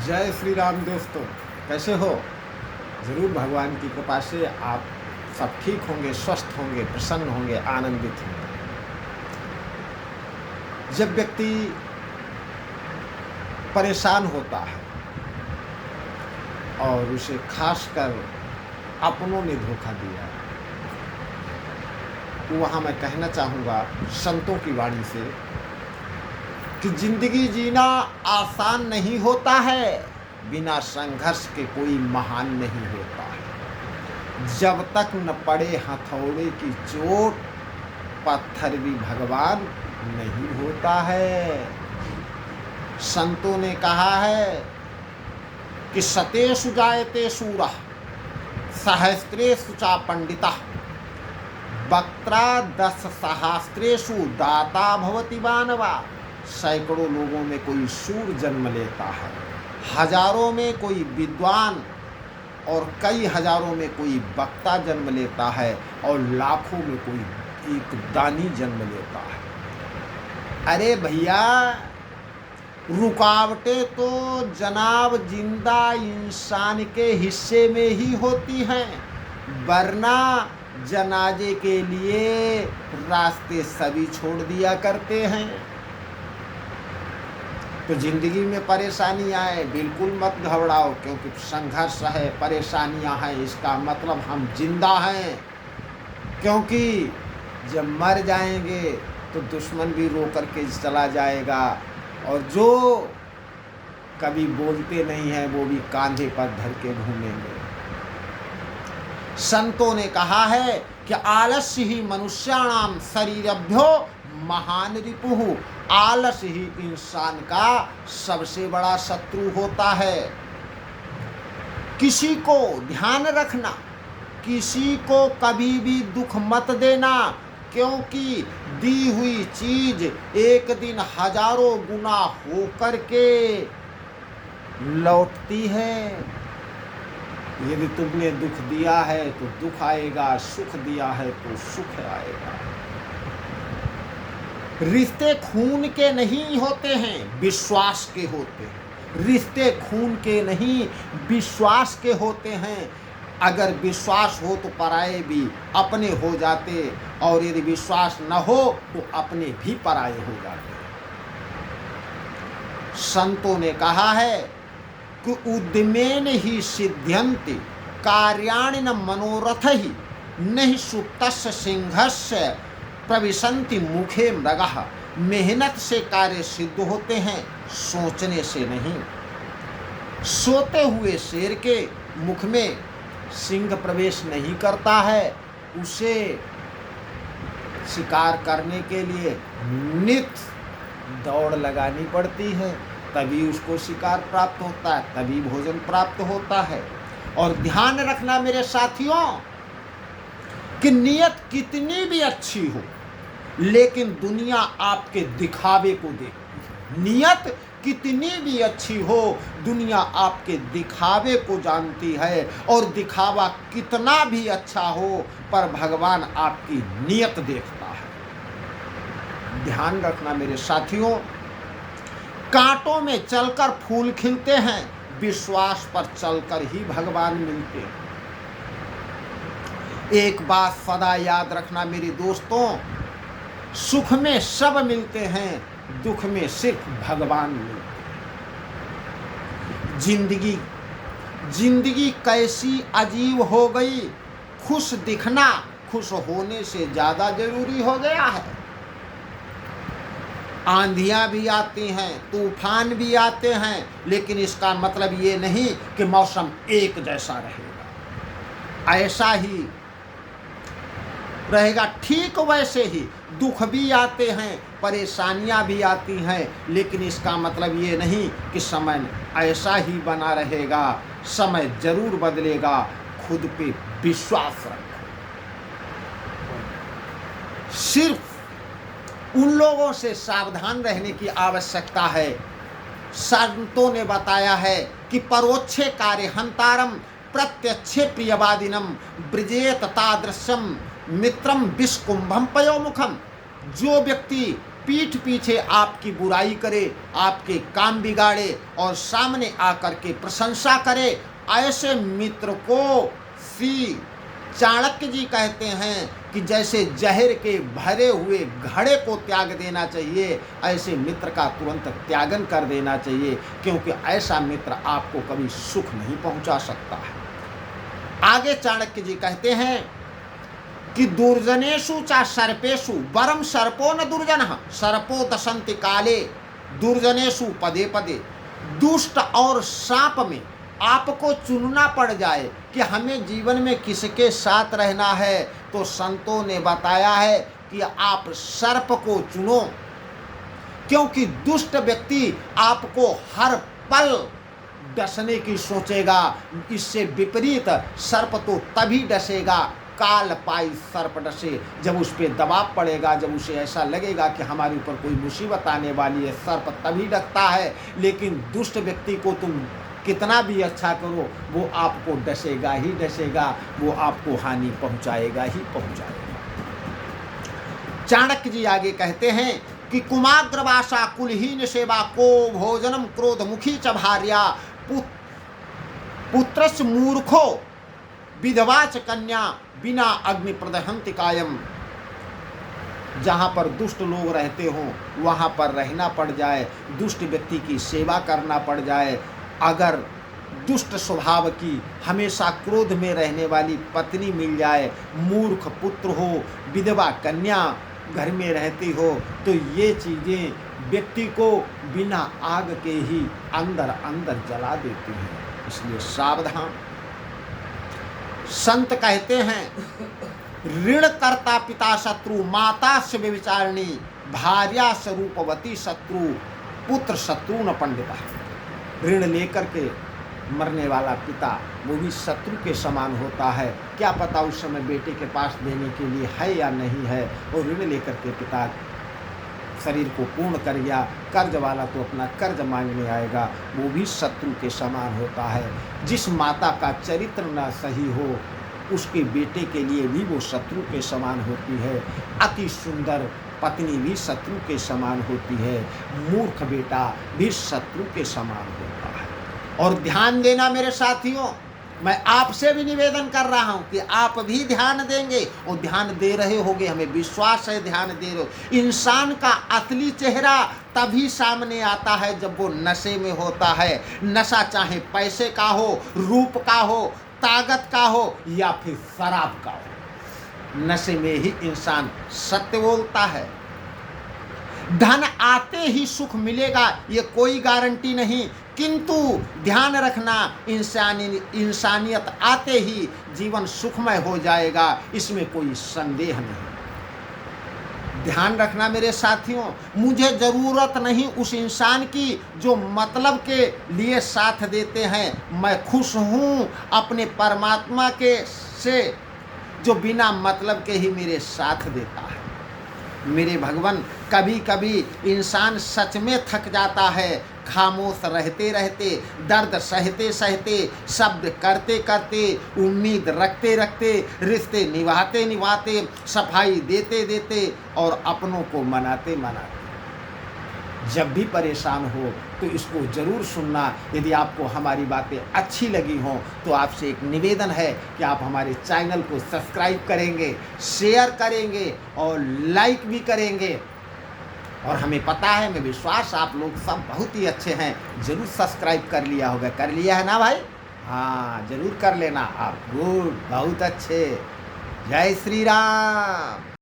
जय श्री राम दोस्तों, कैसे हो? ज़रूर भगवान की कृपा से आप सब ठीक होंगे, स्वस्थ होंगे, प्रसन्न होंगे, आनंदित होंगे। जब व्यक्ति परेशान होता है और उसे खासकर अपनों ने धोखा दिया, तो वहाँ मैं कहना चाहूँगा संतों की वाणी से कि जिंदगी जीना आसान नहीं होता है, बिना संघर्ष के कोई महान नहीं होता है। जब तक न पड़े हथौड़े की चोट, पत्थर भी भगवान नहीं होता है। संतों ने कहा है कि सतेषु जायते शूरः सहस्रेषु चा पंडितः वक्त्रा दश सहस्रेषु दाता भवति मानवा। सैकड़ों लोगों में कोई शूर जन्म लेता है, हजारों में कोई विद्वान और कई हजारों में कोई वक्ता जन्म लेता है और लाखों में कोई एक दानी जन्म लेता है। अरे भैया, रुकावटें तो जनाब जिंदा इंसान के हिस्से में ही होती हैं, वरना जनाजे के लिए रास्ते सभी छोड़ दिया करते हैं। तो जिंदगी में परेशानी आए, बिल्कुल मत घबराओ, क्योंकि संघर्ष है, परेशानियां हैं, इसका मतलब हम जिंदा हैं। क्योंकि जब मर जाएंगे तो दुश्मन भी रो करके चला जाएगा, और जो कभी बोलते नहीं हैं वो भी कांधे पर धर के घूमेंगे। संतों ने कहा है कि आलस्य ही मनुष्याणाम शरीरभ्यो महान रिपुः। आलस ही इंसान का सबसे बड़ा शत्रु होता है। किसी को ध्यान रखना, किसी को कभी भी दुख मत देना, क्योंकि दी हुई चीज एक दिन हजारों गुना होकर के लौटती है। यदि तुमने दुख दिया है तो दुख आएगा, सुख दिया है तो सुख आएगा। रिश्ते खून के नहीं होते हैं, विश्वास के होते हैं। रिश्ते खून के नहीं, विश्वास के होते हैं। अगर विश्वास हो तो पराये भी अपने हो जाते, और यदि विश्वास न हो तो अपने भी पराये हो जाते। संतों ने कहा है कि उद्यमेन ही सिद्ध्यन्ति कार्याणि न मनोरथ ही नहि सुप्तस्य सिंहस्य प्रविशन्ति मुखे मृगः। मेहनत से कार्य सिद्ध होते हैं, सोचने से नहीं। सोते हुए शेर के मुख में सिंह प्रवेश नहीं करता है, उसे शिकार करने के लिए नित्य दौड़ लगानी पड़ती है, तभी उसको शिकार प्राप्त होता है, तभी भोजन प्राप्त होता है। और ध्यान रखना मेरे साथियों कि नियत कितनी भी अच्छी हो, लेकिन दुनिया आपके दिखावे को देखती है। नियत कितनी भी अच्छी हो, दुनिया आपके दिखावे को जानती है, और दिखावा कितना भी अच्छा हो, पर भगवान आपकी नियत देखता है। ध्यान रखना मेरे साथियों, कांटों में चलकर फूल खिलते हैं, विश्वास पर चलकर ही भगवान मिलते हैं। एक बात सदा याद रखना मेरे दोस्तों, सुख में सब मिलते हैं, दुख में सिर्फ भगवान मिलते हैं। जिंदगी कैसी अजीब हो गई, खुश दिखना खुश होने से ज्यादा जरूरी हो गया है। आंधियां भी आती हैं, तूफान भी आते हैं, लेकिन इसका मतलब ये नहीं कि मौसम एक जैसा रहेगा। ऐसा ही रहेगा, ठीक वैसे ही दुख भी आते हैं, परेशानियां भी आती हैं, लेकिन इसका मतलब ये नहीं कि समय ऐसा ही बना रहेगा। समय जरूर बदलेगा, खुद पे विश्वास रखो। सिर्फ उन लोगों से सावधान रहने की आवश्यकता है। संतों ने बताया है कि परोक्षे कार्य हंतारम प्रत्यक्षे प्रियवादिनम ब्रजेत तादृशम मित्रम विष्कुंभम पयोमुखम। जो व्यक्ति पीठ पीछे आपकी बुराई करे, आपके काम बिगाड़े और सामने आकर के प्रशंसा करे, ऐसे मित्र को श्री चाणक्य जी कहते हैं कि जैसे जहर के भरे हुए घड़े को त्याग देना चाहिए, ऐसे मित्र का तुरंत त्यागन कर देना चाहिए, क्योंकि ऐसा मित्र आपको कभी सुख नहीं पहुंचा सकता है। आगे चाणक्य जी कहते हैं कि दुर्जनेषु चा सर्पेषु वरम सर्पो न दुर्जनः सर्पो दशन्ति काले दुर्जनेषु पदे पदे। दुष्ट और सांप में आपको चुनना पड़ जाए कि हमें जीवन में किसके साथ रहना है, तो संतों ने बताया है कि आप सर्प को चुनो, क्योंकि दुष्ट व्यक्ति आपको हर पल डसने की सोचेगा। इससे विपरीत सर्प तो तभी डसेगा, काल पाई सर्प डसे, जब उस पर दबाव पड़ेगा, जब उसे ऐसा लगेगा कि हमारे ऊपर कोई मुसीबत आने वाली है, सर्प तभी डसता है। लेकिन दुष्ट व्यक्ति को तुम कितना भी अच्छा करो, वो आपको डसेगा ही डसेगा, वो आपको हानि पहुंचाएगा ही पहुंचाएगा। चाणक्य जी आगे कहते हैं कि कुमाग्रवासा कुलहीन सेवा को भोजनम क्रोध मुखी च भार्या पुत्रस्य मूर्खो विधवा च कन्या बिना अग्नि प्रदहंति कायम। जहाँ पर दुष्ट लोग रहते हों वहाँ पर रहना पड़ जाए, दुष्ट व्यक्ति की सेवा करना पड़ जाए, अगर दुष्ट स्वभाव की हमेशा क्रोध में रहने वाली पत्नी मिल जाए, मूर्ख पुत्र हो, विधवा कन्या घर में रहती हो, तो ये चीज़ें व्यक्ति को बिना आग के ही अंदर अंदर जला देती हैं। इसलिए सावधान। संत कहते हैं ऋण करता पिता शत्रु माता से व्यभिचारिणी भार्या स्वरूपवती शत्रु पुत्र शत्रु न पंडिता। ऋण लेकर के मरने वाला पिता वो भी शत्रु के समान होता है। क्या पता उस समय बेटे के पास देने के लिए है या नहीं है, और ऋण लेकर के पिता शरीर को पूर्ण कर गया, कर्ज वाला तो अपना कर्ज मांगने आएगा, वो भी शत्रु के समान होता है। जिस माता का चरित्र न सही हो उसके बेटे के लिए भी वो शत्रु के समान होती है। अति सुंदर पत्नी भी शत्रु के समान होती है, मूर्ख बेटा भी शत्रु के समान होता है। और ध्यान देना मेरे साथियों, मैं आपसे भी निवेदन कर रहा हूं कि आप भी ध्यान देंगे, और ध्यान दे रहे होगे, हमें विश्वास है ध्यान दे रहे हो। इंसान का असली चेहरा तभी सामने आता है जब वो नशे में होता है। नशा चाहे पैसे का हो, रूप का हो, ताकत का हो या फिर शराब का हो, नशे में ही इंसान सत्य बोलता है। धन आते ही सुख मिलेगा ये कोई गारंटी नहीं, किंतु ध्यान रखना इंसानियत आते ही जीवन सुखमय हो जाएगा, इसमें कोई संदेह नहीं। ध्यान रखना मेरे साथियों, मुझे ज़रूरत नहीं उस इंसान की जो मतलब के लिए साथ देते हैं। मैं खुश हूँ अपने परमात्मा के से जो बिना मतलब के ही मेरे साथ देता है। मेरे भगवान, कभी कभी इंसान सच में थक जाता है, खामोश रहते रहते, दर्द सहते सहते, शब्द करते करते, उम्मीद रखते रखते, रिश्ते निभाते निभाते, सफाई देते देते और अपनों को मनाते मनाते। जब भी परेशान हो तो इसको ज़रूर सुनना। यदि आपको हमारी बातें अच्छी लगी हों तो आपसे एक निवेदन है कि आप हमारे चैनल को सब्सक्राइब करेंगे, शेयर करेंगे और लाइक भी करेंगे। और हमें पता है, हमें विश्वास आप लोग सब बहुत ही अच्छे हैं, ज़रूर सब्सक्राइब कर लिया होगा। कर लिया है ना भाई? हाँ, ज़रूर कर लेना आप। गुड, बहुत अच्छे। जय श्री राम।